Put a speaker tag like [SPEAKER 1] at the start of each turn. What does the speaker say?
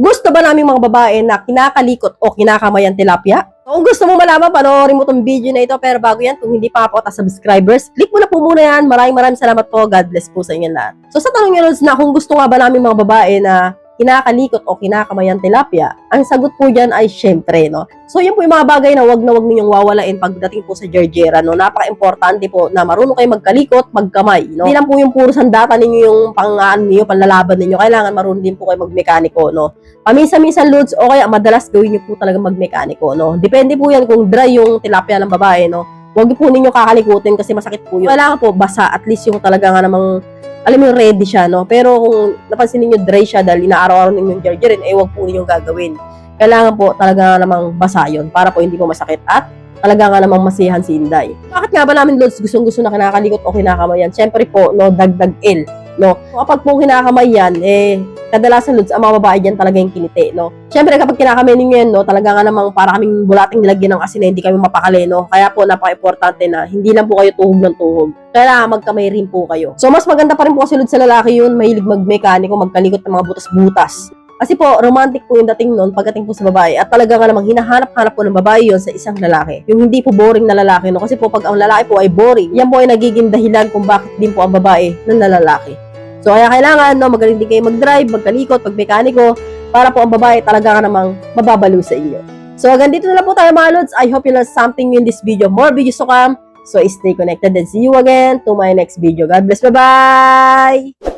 [SPEAKER 1] Gusto ba naming mga babae na kinakalikot o kinakamayan tilapia? Kung gusto mo malaman, panoorin mo tong video na ito. Pero bago yan, kung hindi pa ako subscribers, click mo na po muna yan. Maraming salamat po. God bless po sa inyo lahat. So sa tanong nyo na kung gusto nga ba namin mga babae na kinakalikot o kinakamayan tilapia, ang sagot po dyan ay syempre, no? So yun po yung mga bagay na wag ninyong wawalain pagdating po sa jarjera, no? Napaka-importante po na marunong kayo magkalikot, magkamay, no? Hindi lang po yung puro sandata ninyo yung panlalaban ninyo. Kailangan marunong din po kayo magmekaniko, no? Paminsan-minsan loads o kaya madalas gawin nyo po talaga magmekaniko, no? Depende po yan kung dry yung tilapia ng babae, no? Huwag po ninyo kakalikutin kasi masakit po yun. Kailangan po basa, at least yung talaga nga namang alam mo yung ready siya, no? Pero kung napansin niyo dry siya dahil inaaraw-araw ninyong jarjerin, eh wag po ninyong gagawin. Kailangan po talaga namang basa yun para po hindi po masakit at talaga nga namang masihan si Inday. Bakit nga ba namin loads gustong-gusto na kinakalikot o kinakamayan? Siyempre po, no, dagdag L, no? Kapag po kinakamayan, eh, kadalasan loads, ang mga babae dyan talaga yung kiniti, no? Siyempre kapag kinakamay ninyo yan, no, talaga nga namang para kaming bulating nilagyan ng asin na hindi kami mapakali, no? Kaya po napaka-importante na hindi lang po kayo tuhog ng tuhog. Kailangan magkamay rin po kayo. So mas maganda pa rin po kasi loads sa lalaki yun, mahilig magmekaniko, magkalikot ng mga butas-butas. Kasi po, romantic po yung dating nun pagdating po sa babae. At talaga nga namang hinahanap-hanap po ng babae yun sa isang lalaki. Yung hindi po boring na lalaki, no? Kasi po pag ang lalaki po ay boring, yan po ay nagiging dahilan kung bakit din po ang babae ng nalalaki. So kaya kailangan, no, magaling din kayo mag-drive, magkalikot, magmekaniko, para po ang babae talaga nga namang mababalo sa inyo. So hanggang dito na lang po tayo mga lods. I hope you learned something new in this video. More videos to come. So stay connected and see you again to my next video. God bless. Bye-bye!